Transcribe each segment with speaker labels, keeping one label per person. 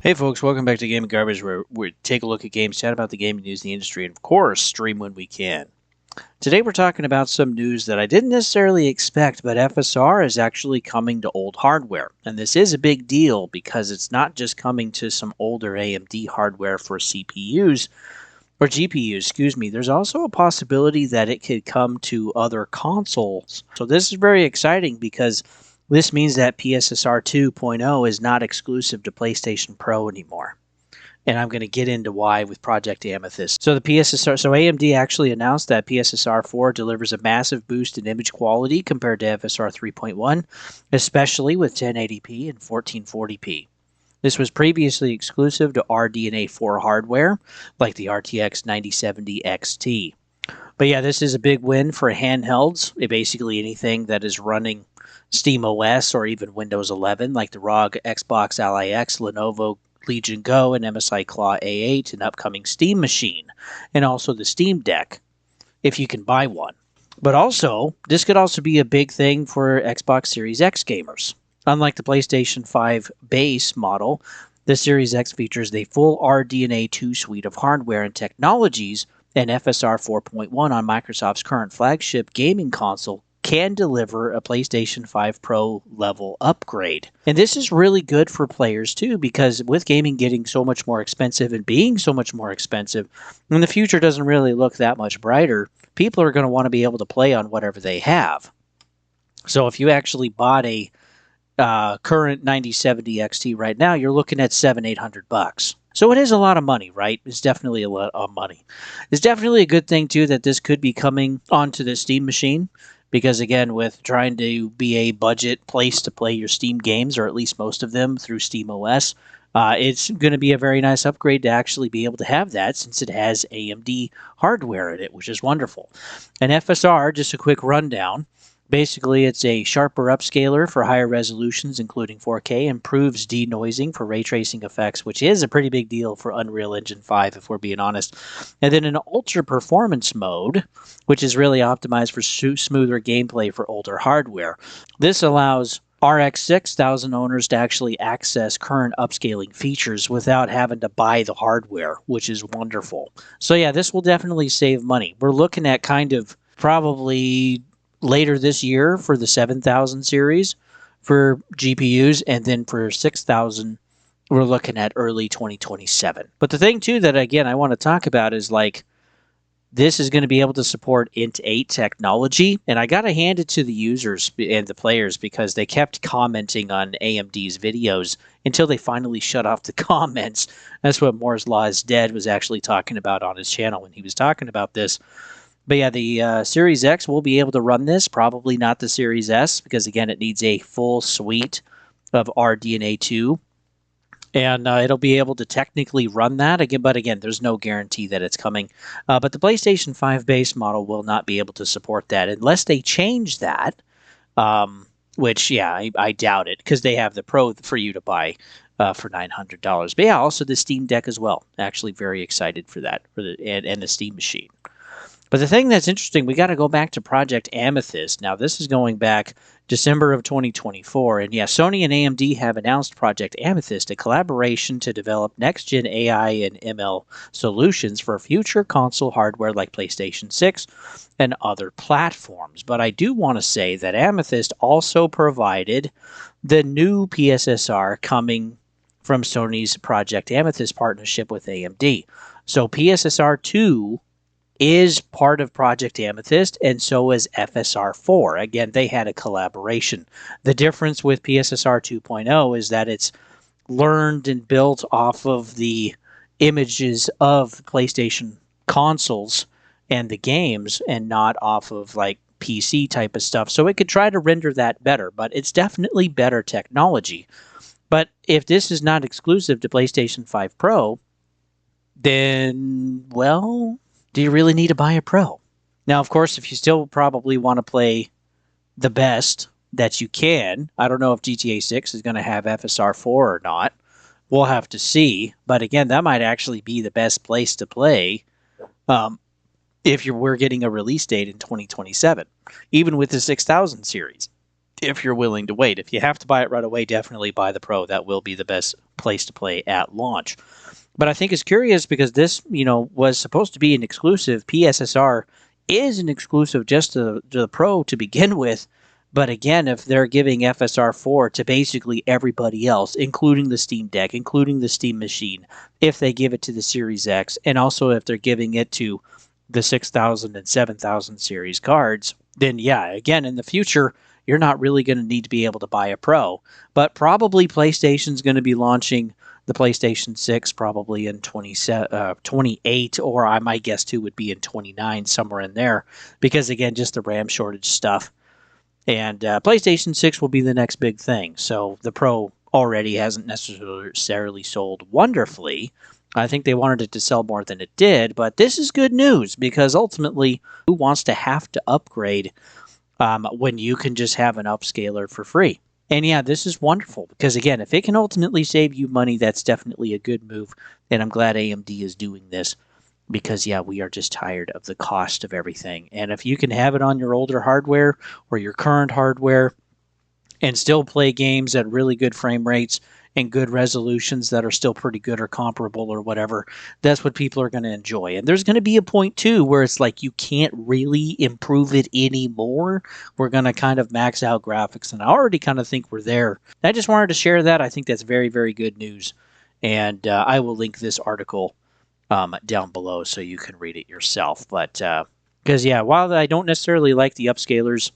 Speaker 1: Hey folks, welcome back to Gaming Garbage, where we take a look at games, chat about the gaming news, the industry, and of course, stream when we can. Today we're talking about some news that I didn't necessarily expect, but FSR is actually coming to old hardware. And this is a big deal because it's not just coming to some older AMD hardware for CPUs, or GPUs, excuse me. There's also a possibility that it could come to other consoles. So this is very exciting because this means that PSSR 2.0 is not exclusive to PlayStation Pro anymore. And I'm going to get into why with Project Amethyst. So AMD actually announced that PSSR 4 delivers a massive boost in image quality compared to FSR 3.1, especially with 1080p and 1440p. This was previously exclusive to RDNA 4 hardware, like the RTX 9070 XT. But yeah, this is a big win for handhelds. Basically anything that is running SteamOS or even Windows 11, like the ROG Xbox Ally X, Lenovo Legion Go, and MSI Claw A8, an upcoming Steam machine, and also the Steam Deck, if you can buy one. But also, this could also be a big thing for Xbox Series X gamers. Unlike the PlayStation 5 base model, the Series X features the full RDNA 2 suite of hardware and technologies, and FSR 4.1 on Microsoft's current flagship gaming console can deliver a PlayStation 5 Pro level upgrade. And this is really good for players too, because with gaming getting so much more expensive and being so much more expensive, and the future doesn't really look that much brighter, people are going to want to be able to play on whatever they have. So if you actually bought a current 9070 XT right now, you're looking at $700-800. So it is a lot of money, right? It's definitely a lot of money. It's definitely a good thing too that this could be coming onto the Steam machine, because again, with trying to be a budget place to play your Steam games, or at least most of them through SteamOS, it's going to be a very nice upgrade to actually be able to have that, since it has AMD hardware in it, which is wonderful. And FSR, just a quick rundown. Basically, it's a sharper upscaler for higher resolutions, including 4K, improves denoising for ray tracing effects, which is a pretty big deal for Unreal Engine 5, if we're being honest. And then an ultra performance mode, which is really optimized for smoother gameplay for older hardware. This allows RX 6000 owners to actually access current upscaling features without having to buy the hardware, which is wonderful. So yeah, this will definitely save money. We're looking at kind of probably later this year for the 7000 series for GPUs, and then for 6000 we're looking at early 2027. But the thing too that again I want to talk about is, like, this is going to be able to support int 8 technology, and I got to hand it to the users and the players, because they kept commenting on AMD's videos until they finally shut off the comments. That's what Moore's Law is Dead was actually talking about on his channel when he was talking about this. But yeah, the Series X will be able to run this, probably not the Series S, because again, it needs a full suite of RDNA 2. And it'll be able to technically run that again, but again, there's no guarantee that it's coming. But the PlayStation 5 base model will not be able to support that unless they change that, which, yeah, I doubt it, because they have the Pro for you to buy for $900. But yeah, also the Steam Deck as well. Actually, very excited for that, and the Steam machine. But the thing that's interesting, we got to go back to Project Amethyst. Now, this is going back December of 2024. And yeah, Sony and AMD have announced Project Amethyst, a collaboration to develop next-gen AI and ML solutions for future console hardware like PlayStation 6 and other platforms. But I do want to say that Amethyst also provided the new PSSR coming from Sony's Project Amethyst partnership with AMD. So PSSR 2 is part of Project Amethyst, and so is FSR 4. Again, they had a collaboration. The difference with PSSR 2.0 is that it's learned and built off of the images of PlayStation consoles and the games, and not off of like PC type of stuff. So it could try to render that better, but it's definitely better technology. But if this is not exclusive to PlayStation 5 Pro, then, well, do you really need to buy a Pro? Now, of course, if you still probably want to play the best that you can, I don't know if GTA 6 is going to have FSR 4 or not. We'll have to see. But again, that might actually be the best place to play if we're getting a release date in 2027, even with the 6000 series. if you're willing to wait. If you have to buy it right away, definitely buy the Pro. That will be the best place to play at launch. But I think it's curious because this, was supposed to be an exclusive. PSSR is an exclusive just to the Pro to begin with. But again, if they're giving FSR 4 to basically everybody else, including the Steam Deck, including the Steam Machine, if they give it to the Series X, and also if they're giving it to the 6000 and 7000 series cards, then yeah, again, in the future, you're not really going to need to be able to buy a Pro. But probably PlayStation's going to be launching the PlayStation 6 probably in 28, or I might guess too would be in 29, somewhere in there, because again, just the RAM shortage stuff. And PlayStation 6 will be the next big thing. So the Pro already hasn't necessarily sold wonderfully. I think they wanted it to sell more than it did, but this is good news because ultimately, who wants to have to upgrade when you can just have an upscaler for free? And yeah, this is wonderful because again, if it can ultimately save you money, that's definitely a good move. And I'm glad AMD is doing this because yeah, we are just tired of the cost of everything. And if you can have it on your older hardware or your current hardware and still play games at really good frame rates and good resolutions that are still pretty good or comparable or whatever, that's what people are going to enjoy. And there's going to be a point too where it's like you can't really improve it anymore. We're going to kind of max out graphics, and I already kind of think we're there. I just wanted to share that. I think that's very, very good news. And I will link this article down below so you can read it yourself. But because, yeah, while I don't necessarily like the upscalers,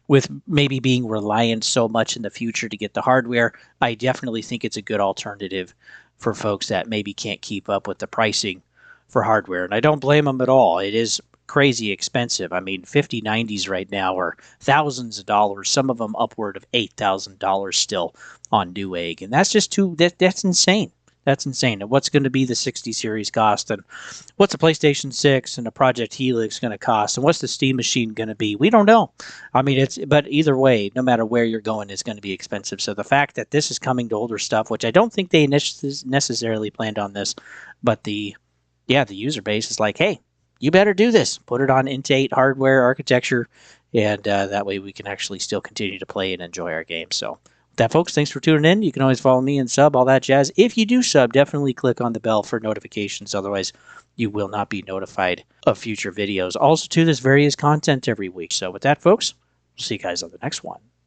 Speaker 1: with maybe being reliant so much in the future to get the hardware, I definitely think it's a good alternative for folks that maybe can't keep up with the pricing for hardware. And I don't blame them at all. It is crazy expensive. I mean, 5090s right now are thousands of dollars, some of them upward of $8,000 still on Newegg. And that's just that's insane. That's insane. And what's going to be the 60 series cost? And what's a PlayStation 6 and a Project Helix going to cost? And what's the Steam Machine going to be? We don't know. I mean, but either way, no matter where you're going, it's going to be expensive. So the fact that this is coming to older stuff, which I don't think they necessarily planned on this, but the user base is like, hey, you better do this. Put it on Int 8 hardware architecture, and that way we can actually still continue to play and enjoy our games. So that, folks, thanks for tuning in. You can always follow me and sub, all that jazz. If you do sub, definitely click on the bell for notifications. Otherwise, you will not be notified of future videos. Also, too, there's various content every week. So with that, folks, we'll see you guys on the next one.